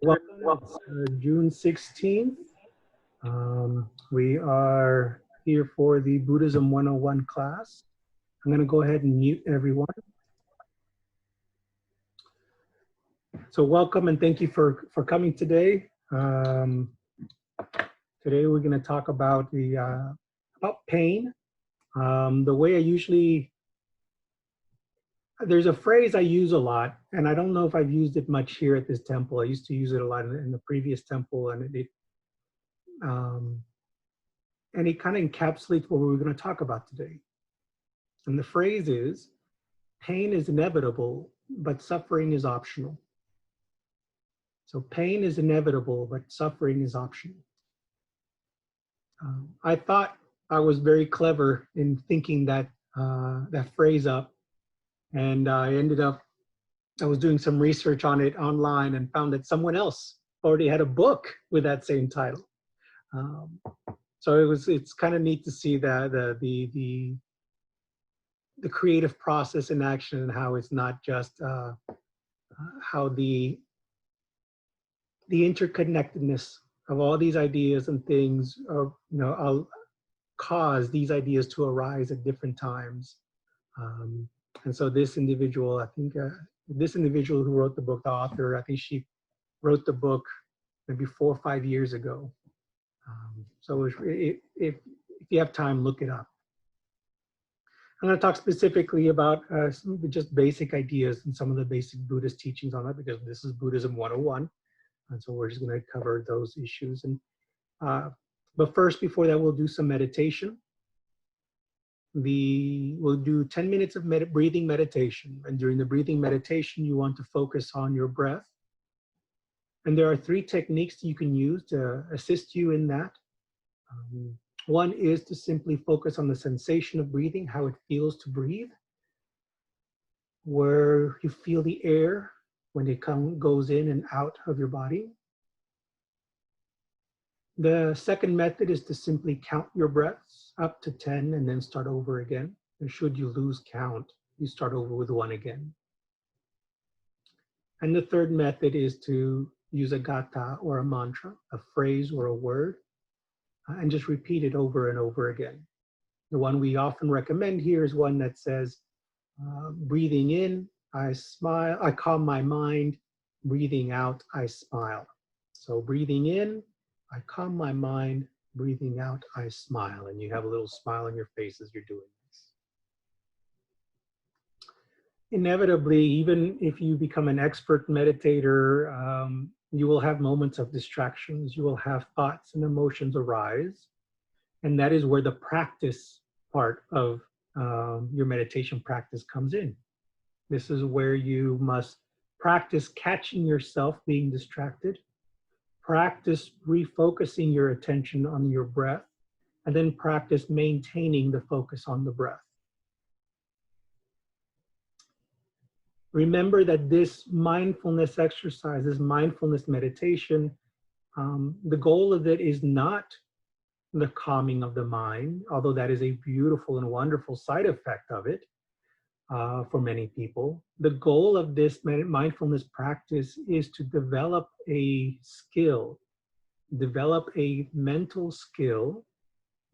Welcome. It's June 16th. We are here for the Buddhism 101 class. I'm going to go ahead and mute everyone. So welcome and thank you for coming today. Today we're going to talk about about pain. The way I usually, there's a phrase I use a lot, and I don't know if I've used it much here at this temple. I used to use it a lot in the previous temple, and it kind of encapsulates what we're going to talk about today. And the phrase is, pain is inevitable, but suffering is optional. So pain is inevitable, but suffering is optional. I thought I was very clever in thinking that phrase up, and I was doing some research on it online and found that someone else already had a book with that same title. So it's kind of neat to see that the creative process in action, and how it's not just how the interconnectedness of all these ideas and things are, I'll cause these ideas to arise at different times. And so this individual, I think this individual who wrote the book, the author, I think she wrote the book maybe 4 or 5 years ago. So if you have time, look it up. I'm going to talk specifically about just basic ideas and some of the basic Buddhist teachings on that, because this is Buddhism 101. And so we're just going to cover those issues. But first, before that, we'll do some meditation. We'll do 10 minutes of breathing meditation. And during the breathing meditation, you want to focus on your breath. And there are 3 techniques you can use to assist you in that. One is to simply focus on the sensation of breathing, how it feels to breathe, where you feel the air when it goes in and out of your body. The second method is to simply count your breaths up to 10 and then start over again. And should you lose count, you start over with 1 again. And the third method is to use a gatha or a mantra, a phrase or a word, and just repeat it over and over again. The one we often recommend here is one that says, breathing in, I smile, I calm my mind. Breathing out, I smile. So breathing in, I calm my mind. Breathing out, I smile. And you have a little smile on your face as you're doing this. Inevitably, even if you become an expert meditator, you will have moments of distractions. You will have thoughts and emotions arise. And that is where the practice part of your meditation practice comes in. This is where you must practice catching yourself being distracted, practice refocusing your attention on your breath, and then practice maintaining the focus on the breath. Remember that this mindfulness exercise, this mindfulness meditation, the goal of it is not the calming of the mind, although that is a beautiful and wonderful side effect of it for many people. The goal of this mindfulness practice is to develop a skill, develop a mental skill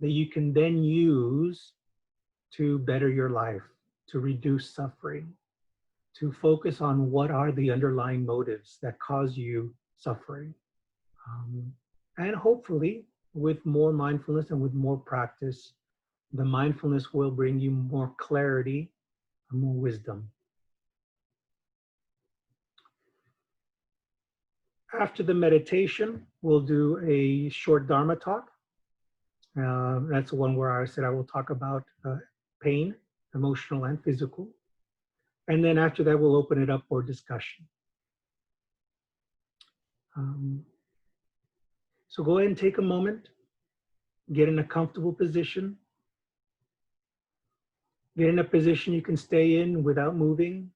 that you can then use to better your life, to reduce suffering, to focus on what are the underlying motives that cause you suffering. And hopefully, with more mindfulness and with more practice, the mindfulness will bring you more clarity and more wisdom. After the meditation, we'll do a short Dharma talk. That's the one where I said I will talk about pain, emotional and physical. And then after that, we'll open it up for discussion. So go ahead and take a moment, get in a comfortable position. Get in a position you can stay in without moving,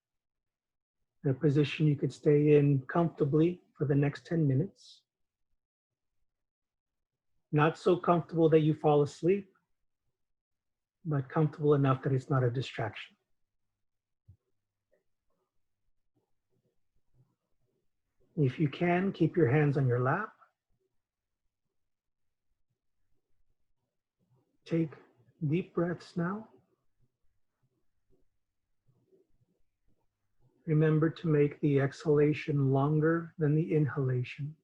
in a position you could stay in comfortably for the next 10 minutes. Not so comfortable that you fall asleep, but comfortable enough that it's not a distraction. If you can, keep your hands on your lap. Take deep breaths now. Remember to make the exhalation longer than the inhalation.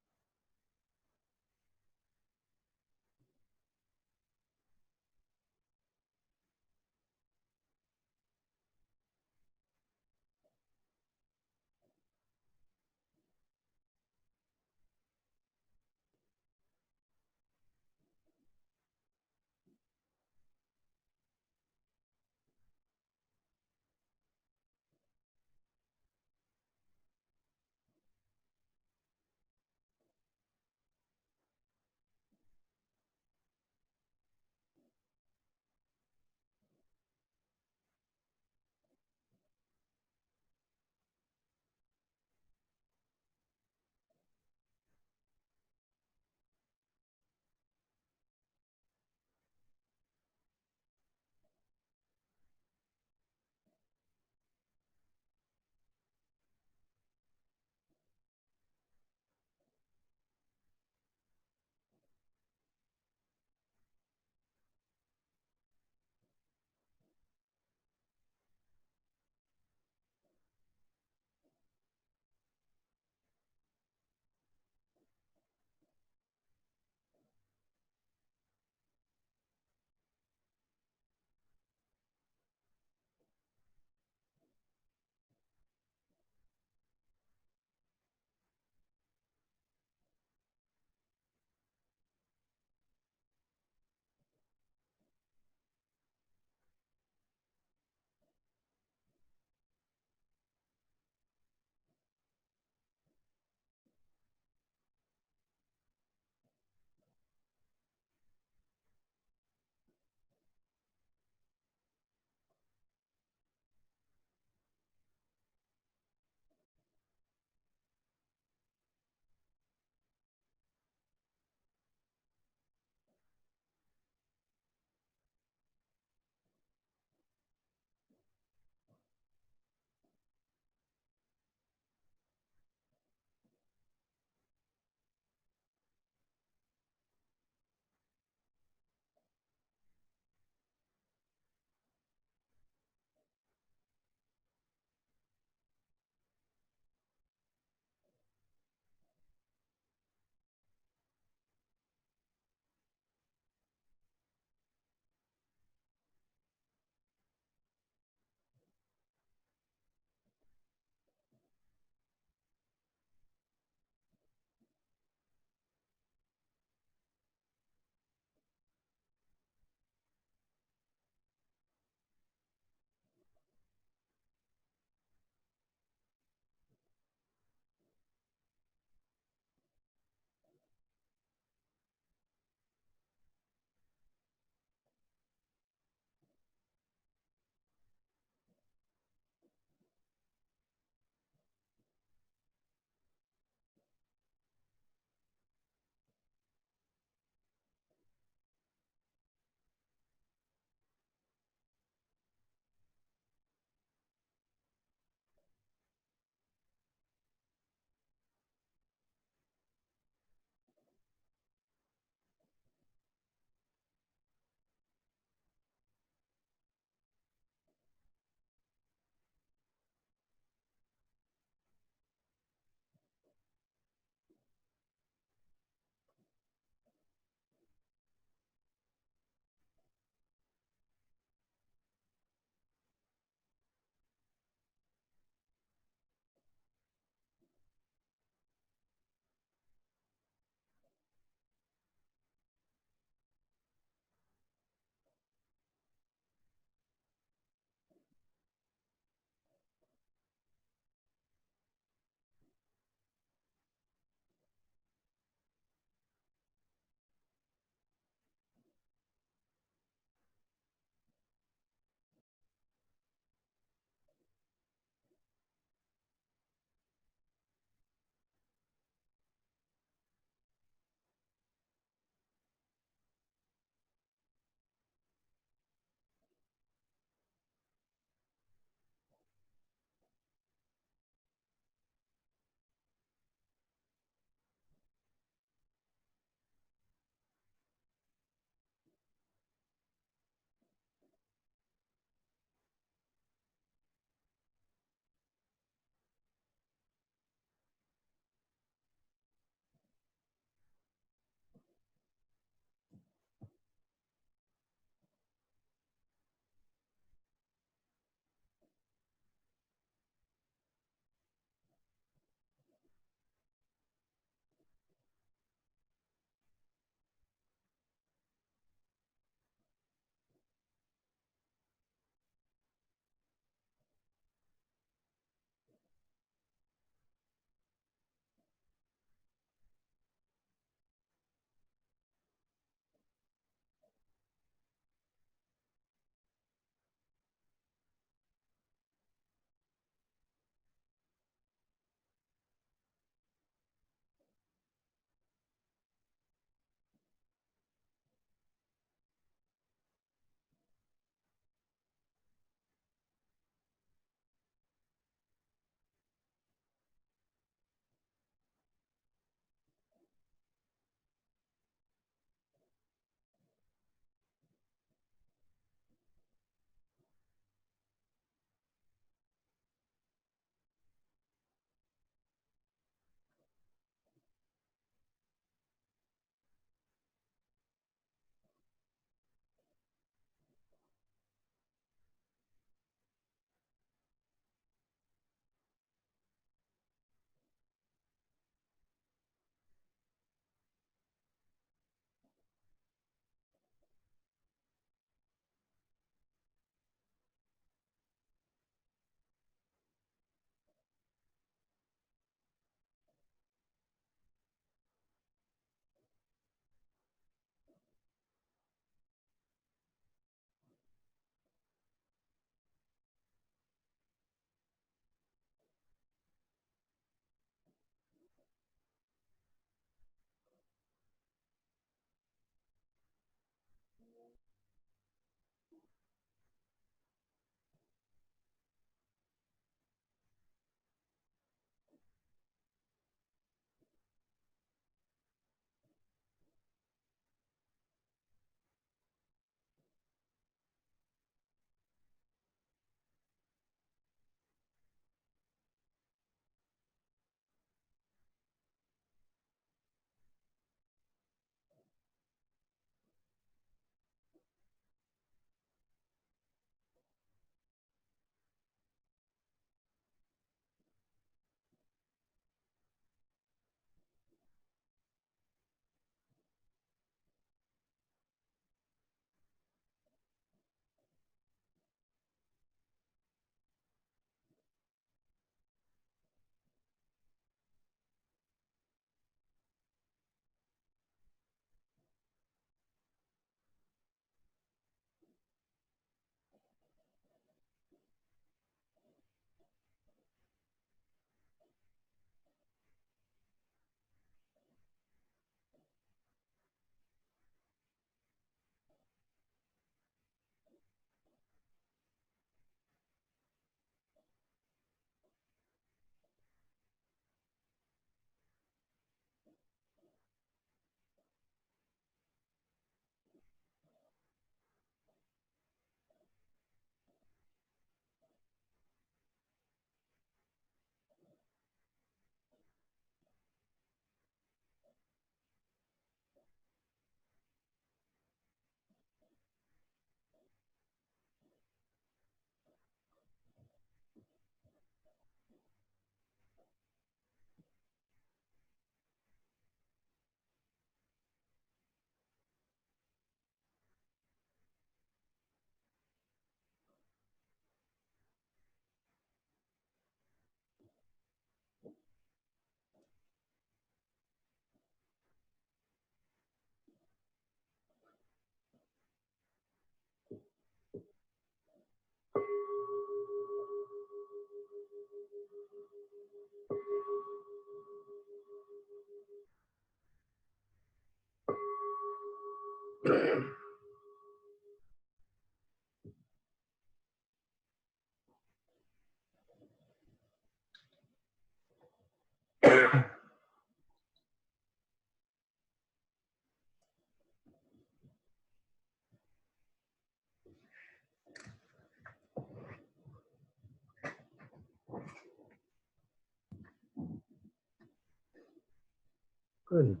Good.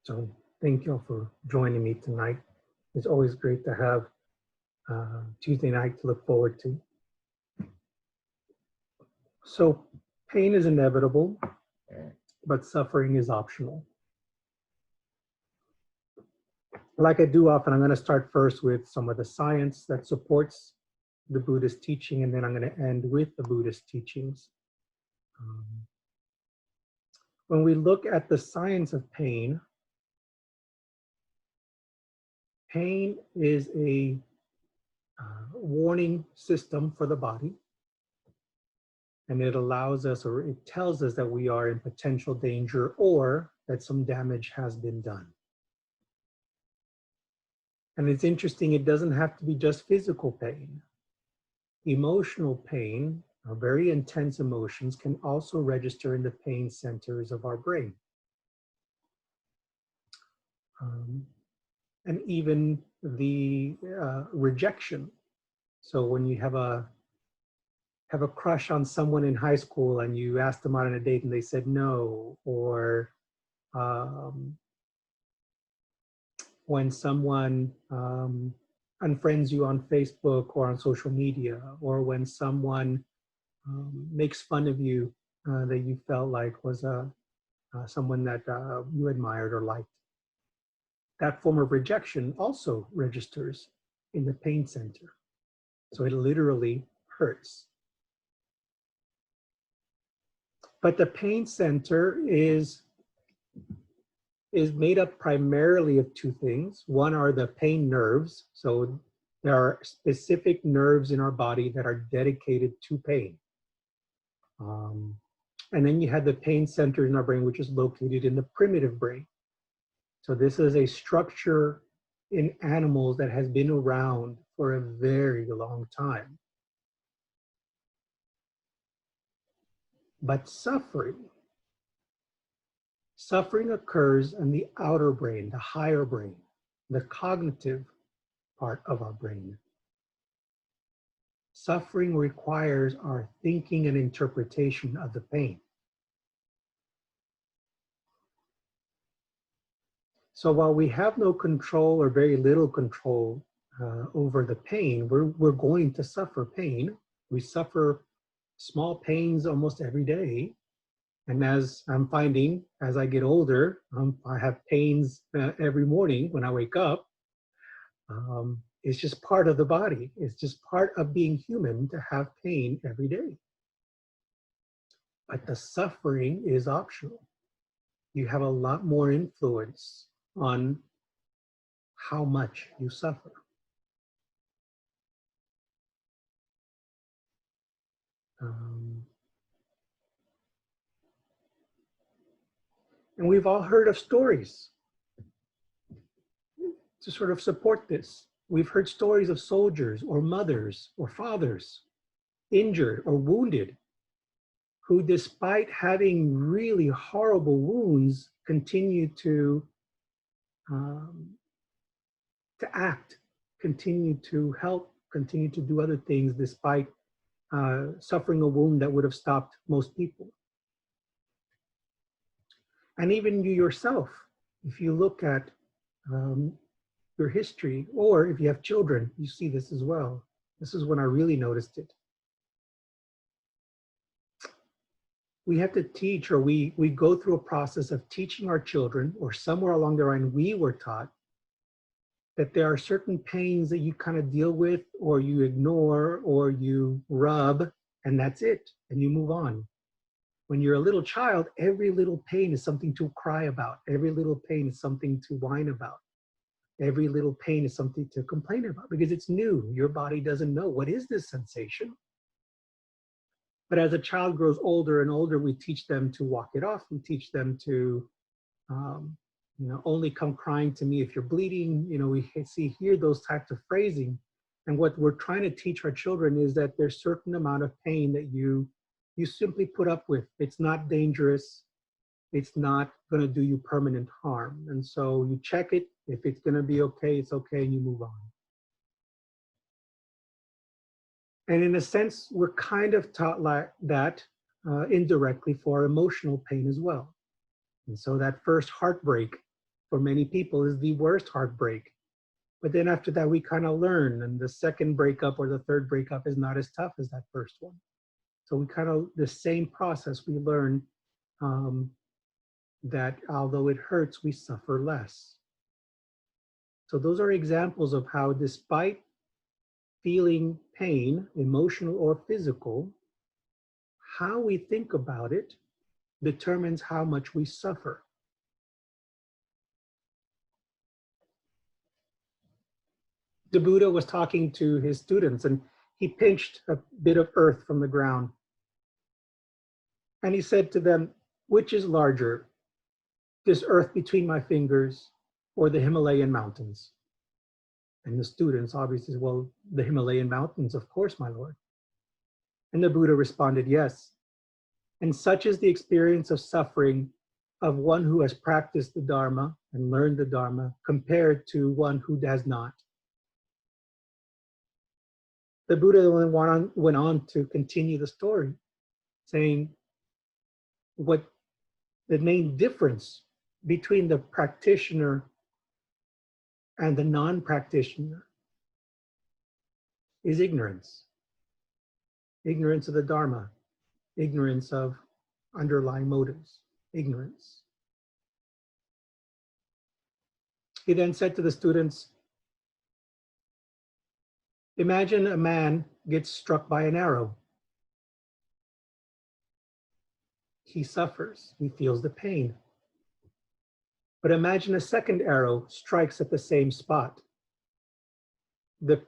So thank you all for joining me tonight. It's always great to have Tuesday night to look forward to. So pain is inevitable, but suffering is optional. Like I do often, I'm going to start first with some of the science that supports the Buddhist teaching, and then I'm going to end with the Buddhist teachings. When we look at the science of pain, pain is a warning system for the body, and it allows us, or it tells us that we are in potential danger or that some damage has been done. And it's interesting, it doesn't have to be just physical pain. Emotional pain, or very intense emotions, can also register in the pain centers of our brain. And even the rejection. So when you have a crush on someone in high school and you asked them out on a date and they said no, or when someone unfriends you on Facebook or on social media, or when someone makes fun of you that you felt like was someone that you admired or liked. That form of rejection also registers in the pain center. So it literally hurts. But the pain center is made up primarily of two things. One are the pain nerves. So there are specific nerves in our body that are dedicated to pain. And then you have the pain center in our brain, which is located in the primitive brain. So this is a structure in animals that has been around for a very long time. But suffering occurs in the outer brain, the higher brain, the cognitive part of our brain. Suffering requires our thinking and interpretation of the pain. So while we have no control or very little control over the pain, we're going to suffer pain. We suffer small pains almost every day. And as I'm finding, as I get older, I have pains every morning when I wake up. It's just part of the body. It's just part of being human to have pain every day. But the suffering is optional. You have a lot more influence on how much you suffer. And we've all heard of stories to sort of support this. We've heard stories of soldiers or mothers or fathers, injured or wounded, who despite having really horrible wounds, continue to act, continue to help, continue to do other things despite suffering a wound that would have stopped most people. And even you yourself, if you look at your history, or if you have children, you see this as well. This is when I really noticed it. We have to teach, or we go through a process of teaching our children, or somewhere along the line we were taught, that there are certain pains that you kind of deal with, or you ignore, or you rub, and that's it, and you move on. When you're a little child, every little pain is something to cry about. Every little pain is something to whine about. Every little pain is something to complain about because it's new. Your body doesn't know, what is this sensation? But as a child grows older and older, we teach them to walk it off. We teach them to only come crying to me if you're bleeding. We see here those types of phrasing. And what we're trying to teach our children is that there's a certain amount of pain that you simply put up with. It's not dangerous. It's not going to do you permanent harm. And so you check it. If it's going to be okay, it's okay, and you move on. And in a sense, we're kind of taught like that indirectly for emotional pain as well. And so that first heartbreak for many people is the worst heartbreak. But then after that, we kind of learn, and the second breakup or the third breakup is not as tough as that first one. So we kind of, the same process, we learn that although it hurts, we suffer less. So those are examples of how, despite feeling pain, emotional or physical, how we think about it determines how much we suffer. The Buddha was talking to his students, and he pinched a bit of earth from the ground. And he said to them, which is larger, this earth between my fingers or the Himalayan mountains? And the students obviously said, well, the Himalayan mountains, of course, my Lord. And the Buddha responded, yes. And such is the experience of suffering of one who has practiced the Dharma and learned the Dharma compared to one who does not. The Buddha went on to continue the story, saying what the main difference between the practitioner and the non-practitioner is ignorance. Ignorance of the Dharma, ignorance of underlying motives, ignorance. He then said to the students, imagine a man gets struck by an arrow. He suffers, he feels the pain. But imagine a second arrow strikes at the same spot. The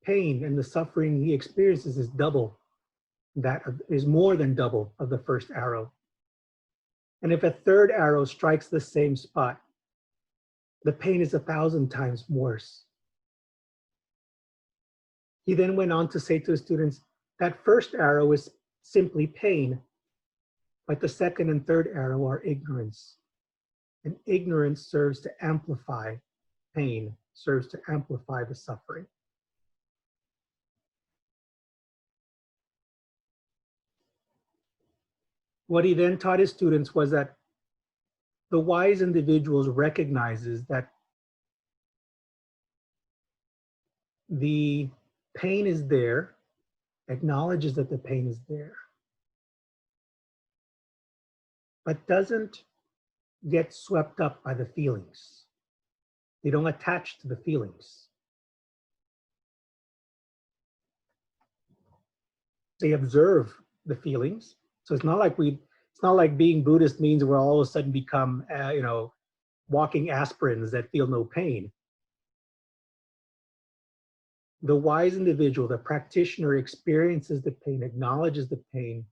pain and the suffering he experiences is double. That is more than double of the first arrow. And if a third arrow strikes the same spot, the pain is 1,000 times worse. He then went on to say to his students, that first arrow is simply pain, but the second and third arrow are ignorance. And ignorance serves to amplify pain, serves to amplify the suffering. What he then taught his students was that the wise individuals recognizes that the pain is there, acknowledges that the pain is there, but doesn't get swept up by the feelings. They don't attach to the feelings. They observe the feelings. So it's not like being Buddhist means we're all of a sudden become, walking aspirins that feel no pain. The wise individual, the practitioner, experiences the pain, acknowledges the pain,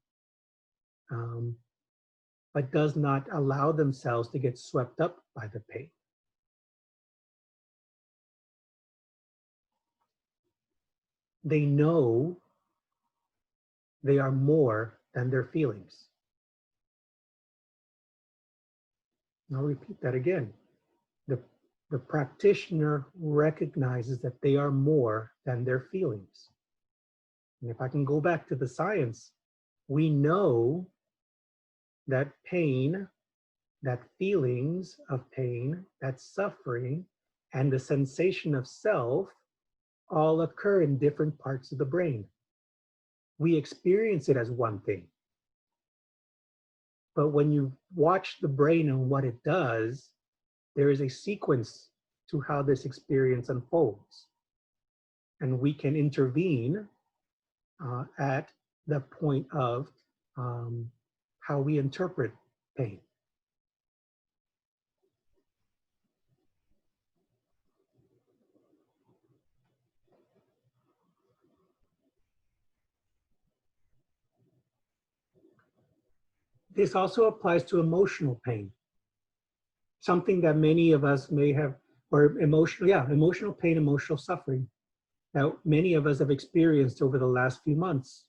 but does not allow themselves to get swept up by the pain. They know they are more than their feelings. I'll repeat that again. The practitioner recognizes that they are more than their feelings. And if I can go back to the science, we know that pain, that feelings of pain, that suffering, and the sensation of self all occur in different parts of the brain. We experience it as one thing. But when you watch the brain and what it does, there is a sequence to how this experience unfolds. And we can intervene at the point of how we interpret pain. This also applies to emotional pain. something that many of us may have, or emotional pain, emotional suffering that many of us have experienced over the last few months.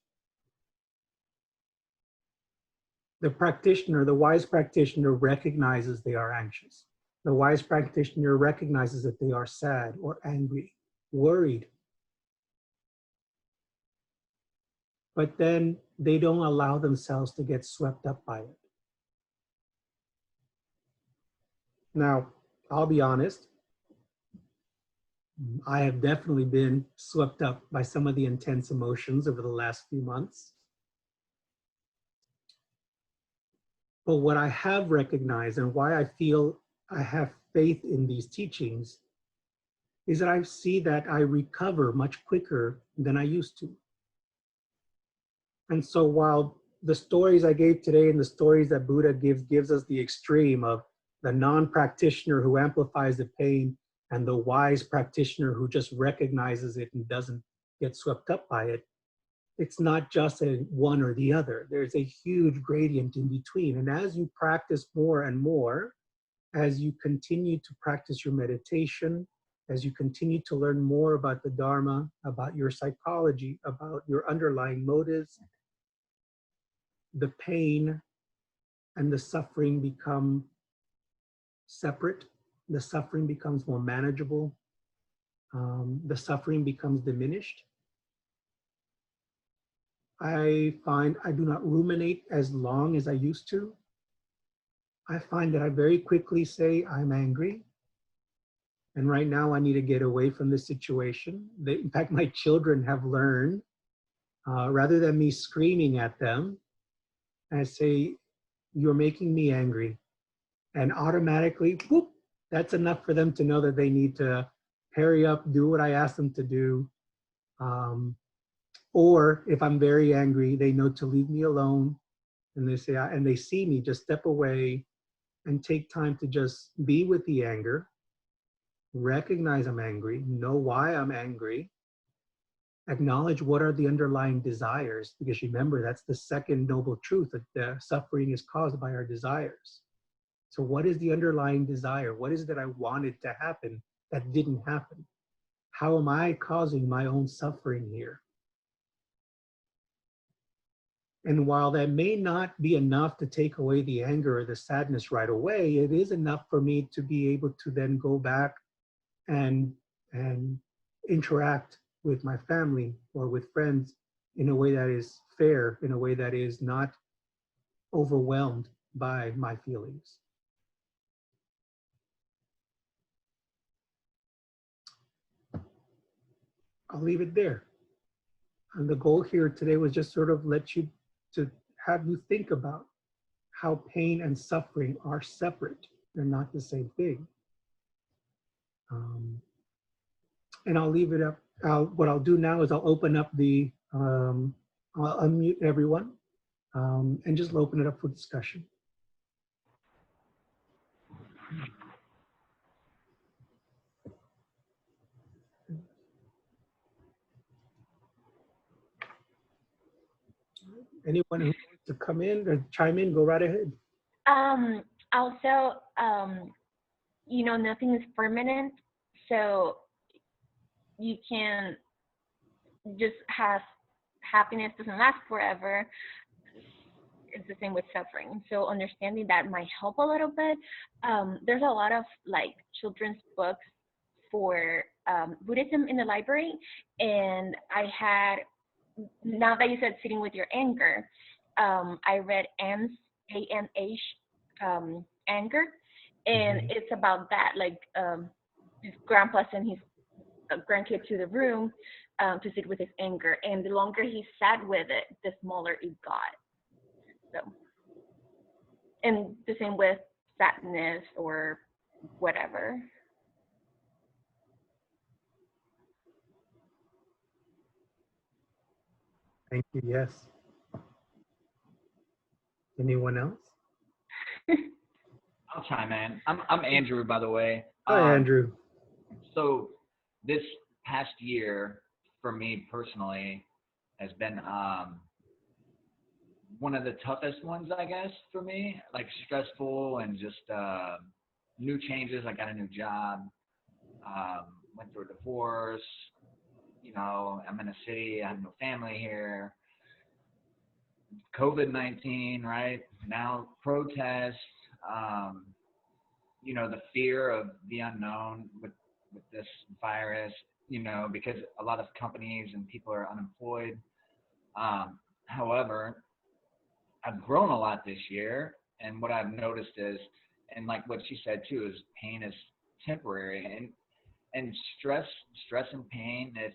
The practitioner, the wise practitioner, recognizes they are anxious. The wise practitioner recognizes that they are sad or angry, worried. But then they don't allow themselves to get swept up by it. Now, I'll be honest, I have definitely been swept up by some of the intense emotions over the last few months. But what I have recognized and why I feel I have faith in these teachings is that I see that I recover much quicker than I used to. And so while the stories I gave today and the stories that Buddha gives us the extreme of the non-practitioner who amplifies the pain and the wise practitioner who just recognizes it and doesn't get swept up by it, it's not just a one or the other. There's a huge gradient in between. And as you practice more and more, as you continue to practice your meditation, as you continue to learn more about the Dharma, about your psychology, about your underlying motives, the pain and the suffering become separate. The suffering becomes more manageable. The suffering becomes diminished. I find I do not ruminate as long as I used to. I find that I very quickly say, I'm angry. And right now I need to get away from this situation. In fact, my children have learned, rather than me screaming at them, I say, you're making me angry. And automatically, whoop, that's enough for them to know that they need to hurry up, do what I ask them to do. Or if I'm very angry, they know to leave me alone. And they say, and they see me just step away and take time to just be with the anger, recognize I'm angry, know why I'm angry, acknowledge what are the underlying desires, because remember, that's the second noble truth, that the suffering is caused by our desires. So what is the underlying desire? What is it that I wanted to happen that didn't happen? How am I causing my own suffering here? And while that may not be enough to take away the anger or the sadness right away, it is enough for me to be able to then go back and interact with my family or with friends in a way that is fair, in a way that is not overwhelmed by my feelings. I'll leave it there. And the goal here today was just sort of to have you think about how pain and suffering are separate. They're not the same thing. And I'll leave it up. What I'll do now is I'll open up I'll unmute everyone and just open it up for discussion. Anyone who wants to come in or chime in, go right ahead. Also, nothing is permanent, so you can just have happiness doesn't last forever. It's the same with suffering. So understanding that might help a little bit. There's a lot of like children's books for Buddhism in the library, and I had, now that you said sitting with your anger, I read Anne's A-N-H anger, and it's about that, like his grandpa sent his grandkid to the room to sit with his anger, and the longer he sat with it, the smaller it got. So, and the same with sadness or whatever. Thank you. Yes. Anyone else? I'll chime in. I'm Andrew, by the way. Hi, Andrew. So this past year, for me personally, has been one of the toughest ones, I guess, for me. Like stressful and just new changes. I got a new job, went through a divorce. You know, I'm in a city. I have no family here. COVID-19, right? Now protests. Um, you know, the fear of the unknown with this virus. You know, because a lot of companies and people are unemployed. However, I've grown a lot this year, and what I've noticed is, and like what she said too, is pain is temporary, and stress and pain is,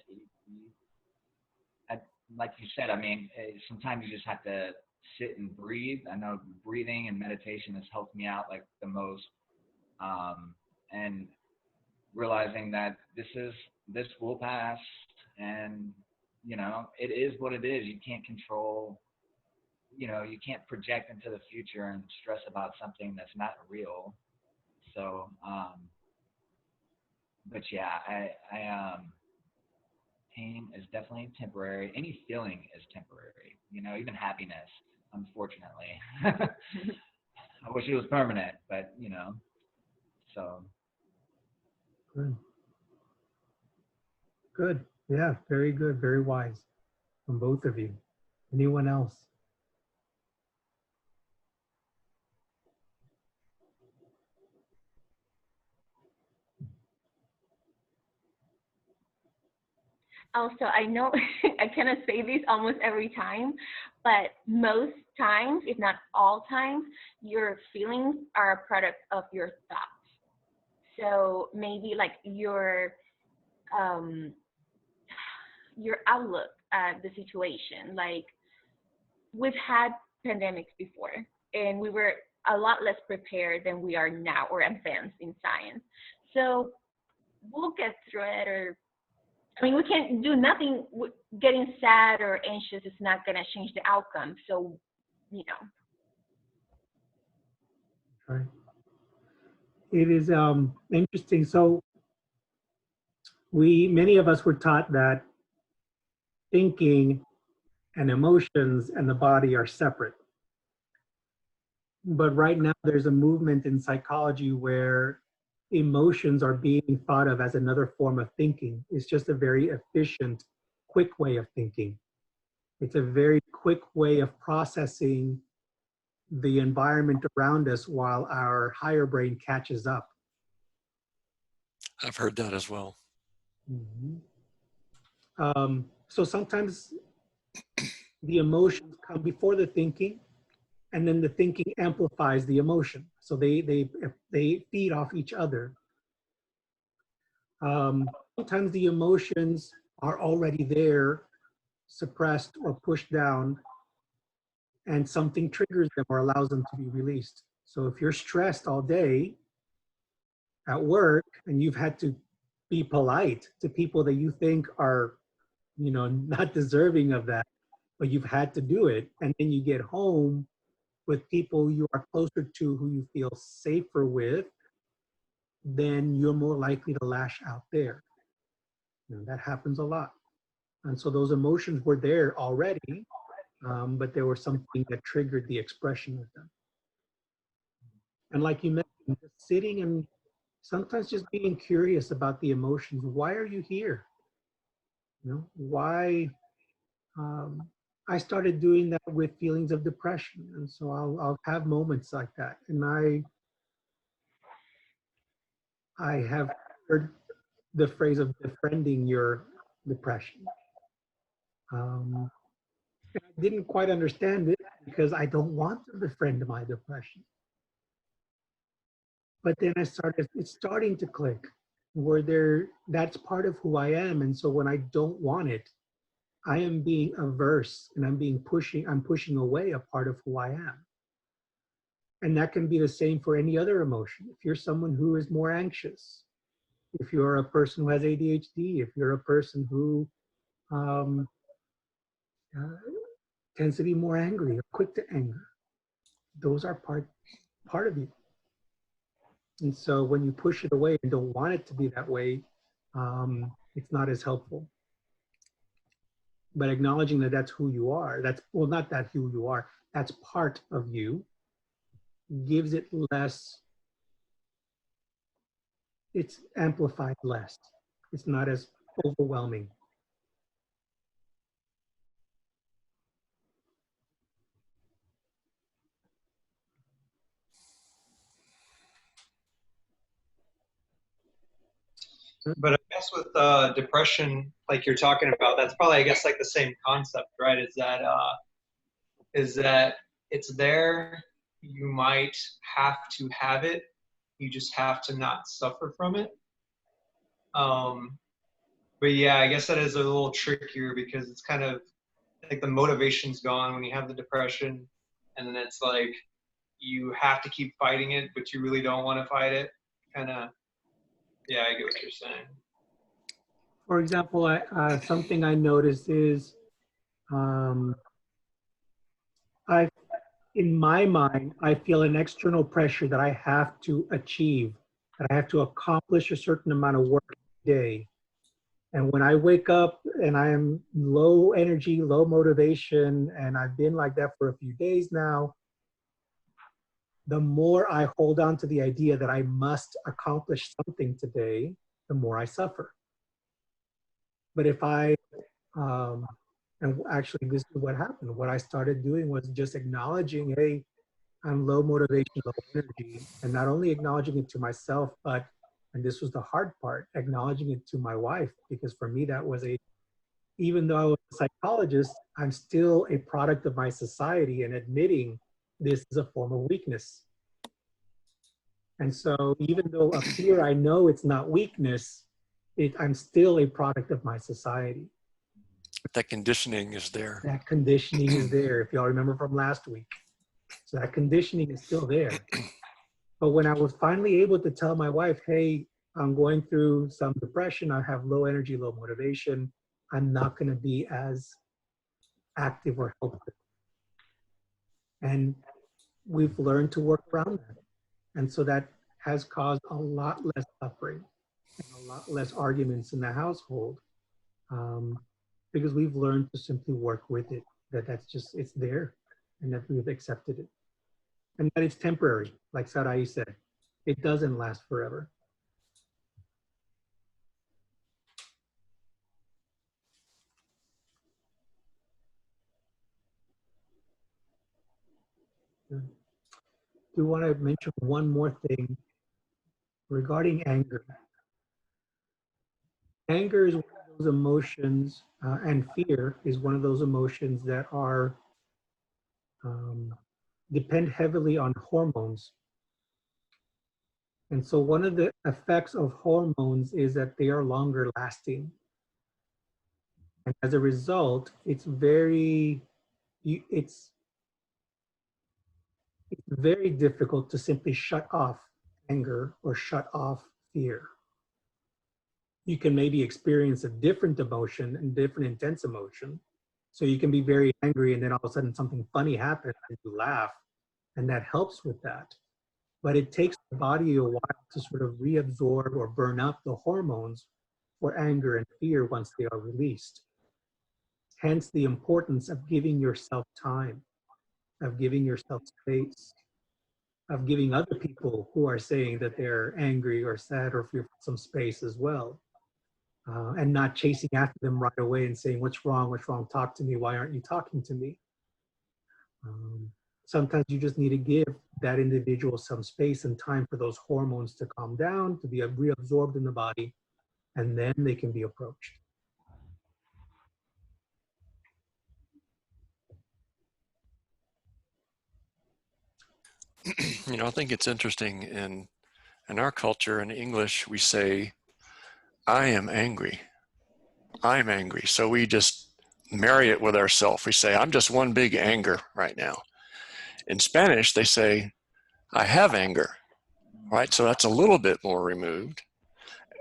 like you said. I mean, sometimes you just have to sit and breathe. I know breathing and meditation has helped me out like the most, and realizing that this will pass, and you know, it is what it is. You can't control, you know, you can't project into the future and stress about something that's not real. So, but yeah, pain is definitely temporary. Any feeling is temporary, you know, even happiness, unfortunately. I wish it was permanent, but you know, so. Good. Good. Yeah, very good. Very wise from both of you. Anyone else? Also, I know I cannot say this almost every time, but most times, if not all times, your feelings are a product of your thoughts. So maybe like um, your outlook at the situation. Like we've had pandemics before, and we were a lot less prepared than we are now, or advanced in science. So we'll get through it, or I mean, we can't do nothing. Getting sad or anxious is not going to change the outcome. So, you know. Right. It is interesting. So many of us were taught that thinking and emotions and the body are separate. But right now there's a movement in psychology where emotions are being thought of as another form of thinking. It's just a very efficient, quick way of thinking. It's a very quick way of processing the environment around us while our higher brain catches up. I've heard that as well. Mm-hmm. So sometimes the emotions come before the thinking, and then the thinking amplifies the emotion. So they feed off each other. Sometimes the emotions are already there, suppressed or pushed down, and something triggers them or allows them to be released. So if you're stressed all day at work and you've had to be polite to people that you think are, you know, not deserving of that, but you've had to do it, and then you get home with people you are closer to who you feel safer with, then you're more likely to lash out there. You know, that happens a lot. And so those emotions were there already, but there was something that triggered the expression of them. And like you mentioned, just sitting and sometimes just being curious about the emotions. Why are you here? You know, why? I started doing that with feelings of depression, and so I'll have moments like that. And I have heard the phrase of befriending your depression. I didn't quite understand it because I don't want to befriend my depression. But then it's starting to click where that's part of who I am. And so when I don't want it, I am being averse and I'm pushing away a part of who I am. And that can be the same for any other emotion. If you're someone who is more anxious, if you're a person who has ADHD, if you're a person who um, uh, tends to be more angry or quick to anger, those are part of you. And so when you push it away and don't want it to be that way, it's not as helpful. But acknowledging that that's who you are, not that who you are, that's part of you, gives it less it's amplified less. It's not as overwhelming. But I guess with depression, like you're talking about, that's probably, I guess, like the same concept, right? Is that it's there. You might have to have it. You just have to not suffer from it. But yeah, I guess that is a little trickier because it's kind of like the motivation's gone when you have the depression, and then it's like you have to keep fighting it, but you really don't want to fight it. Kind of, yeah, I get what you're saying. For example, something I noticed is I, in my mind, I feel an external pressure that I have to achieve, that I have to accomplish a certain amount of work a day. And when I wake up and I am low energy, low motivation, and I've been like that for a few days now, the more I hold on to the idea that I must accomplish something today, the more I suffer. But if and actually this is what happened. What I started doing was just acknowledging, hey, I'm low motivation, low energy, and not only acknowledging it to myself, but, and this was the hard part, acknowledging it to my wife, because for me that was even though I was a psychologist, I'm still a product of my society, and admitting this is a form of weakness. And so even though a fear, I know it's not weakness, I'm still a product of my society. That conditioning is there. That conditioning is there, if y'all remember from last week. So that conditioning is still there. But when I was finally able to tell my wife, hey, I'm going through some depression, I have low energy, low motivation, I'm not going to be as active or helpful. And we've learned to work around that. And so that has caused a lot less suffering and a lot less arguments in the household, because we've learned to simply work with it, that's just, it's there, and that we've accepted it. And that it's temporary, like Sarai said. It doesn't last forever. Do want to mention one more thing regarding anger. Anger is one of those emotions, and fear is one of those emotions that are depend heavily on hormones. And so one of the effects of hormones is that they are longer lasting. And as a result, it's very difficult to simply shut off anger or shut off fear. You can maybe experience a different emotion and different intense emotion. So you can be very angry and then all of a sudden something funny happens and you laugh, and that helps with that. But it takes the body a while to sort of reabsorb or burn up the hormones for anger and fear once they are released. Hence the importance of giving yourself time, of giving yourself space, of giving other people who are saying that they're angry or sad or fearful some space as well. And not chasing after them right away and saying, what's wrong, talk to me, why aren't you talking to me? Sometimes you just need to give that individual some space and time for those hormones to calm down, to be reabsorbed in the body, and then they can be approached. You know, I think it's interesting in our culture, in English, we say, I am angry. I'm angry. So we just marry it with ourself. We say, I'm just one big anger right now. In Spanish, they say, I have anger, right? So that's a little bit more removed.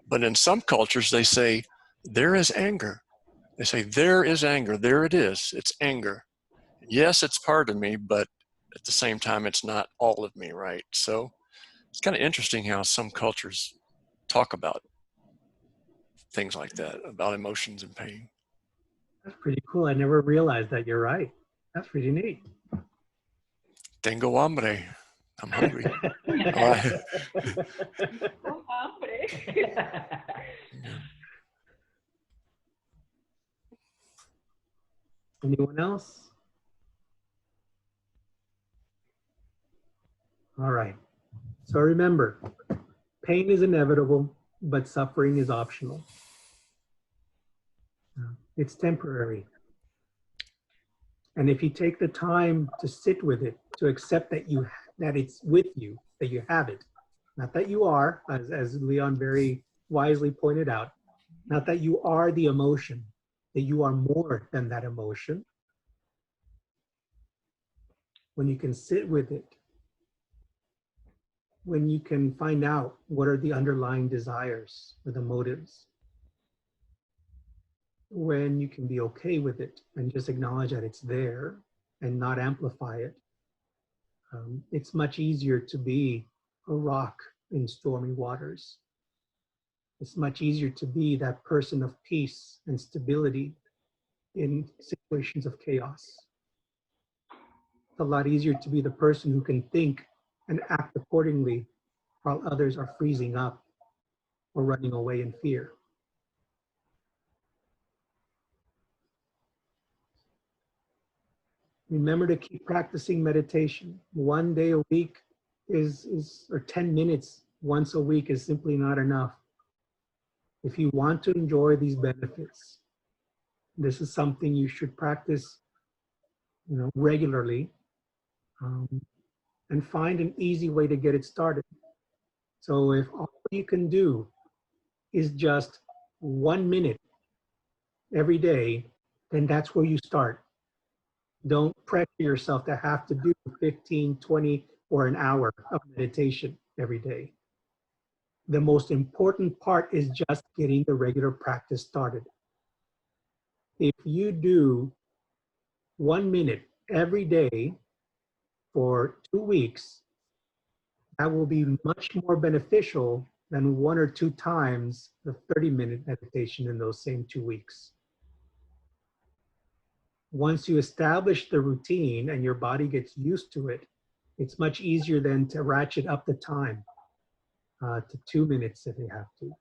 But in some cultures, they say, there is anger. They say, there is anger. There it is. It's anger. Yes, it's part of me, but at the same time, it's not all of me, right? So it's kind of interesting how some cultures talk about things like that, about emotions and pain. That's pretty cool. I never realized that. You're right. That's pretty neat. Tengo hambre. I'm hungry. Oh, hombre. Anyone else? All right. So remember, pain is inevitable, but suffering is optional. It's temporary. And if you take the time to sit with it, to accept that it's with you, that you have it, not that you are, as Leon very wisely pointed out, not that you are the emotion, that you are more than that emotion. When you can sit with it, when you can find out what are the underlying desires or the motives, when you can be okay with it and just acknowledge that it's there and not amplify it, it's much easier to be a rock in stormy waters. It's much easier to be that person of peace and stability in situations of chaos. It's a lot easier to be the person who can think and act accordingly while others are freezing up or running away in fear. Remember to keep practicing meditation. 1 day a week or 10 minutes once a week is simply not enough. If you want to enjoy these benefits, this is something you should practice, regularly, and find an easy way to get it started. So if all you can do is just 1 minute every day, then that's where you start. Don't pressure yourself to have to do 15, 20, or an hour of meditation every day. The most important part is just getting the regular practice started. If you do 1 minute every day for 2 weeks, that will be much more beneficial than 1 or 2 times the 30-minute meditation in those same 2 weeks. Once you establish the routine and your body gets used to it, it's much easier then to ratchet up the time to 2 minutes if you have to.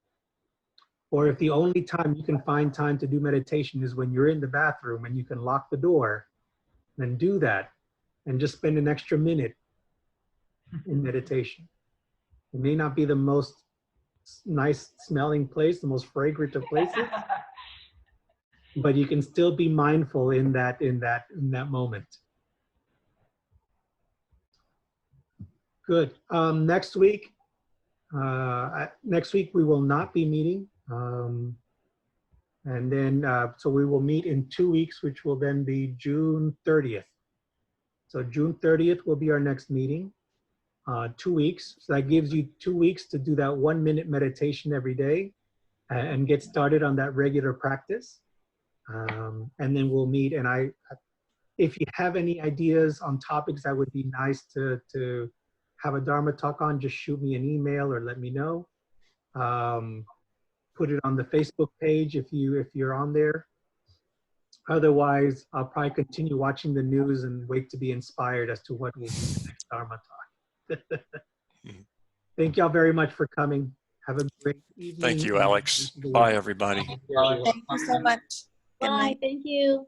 Or if the only time you can find time to do meditation is when you're in the bathroom and you can lock the door, then do that and just spend an extra minute in meditation. It may not be the most nice smelling place, the most fragrant of places, but you can still be mindful in that moment. Good. Next week we will not be meeting, and then so we will meet in 2 weeks, which will then be June 30th. So June 30th will be our next meeting. 2 weeks. So that gives you 2 weeks to do that 1 minute meditation every day and get started on that regular practice. And then we'll meet. And if you have any ideas on topics that would be nice to have a Dharma talk on, just shoot me an email or let me know. Put it on the Facebook page if you're on there. Otherwise, I'll probably continue watching the news and wait to be inspired as to what will be the next Dharma talk. Thank y'all very much for coming. Have a great evening. Thank you, Alex. Bye, everybody. Thank you so much. Good Bye. night. Thank you.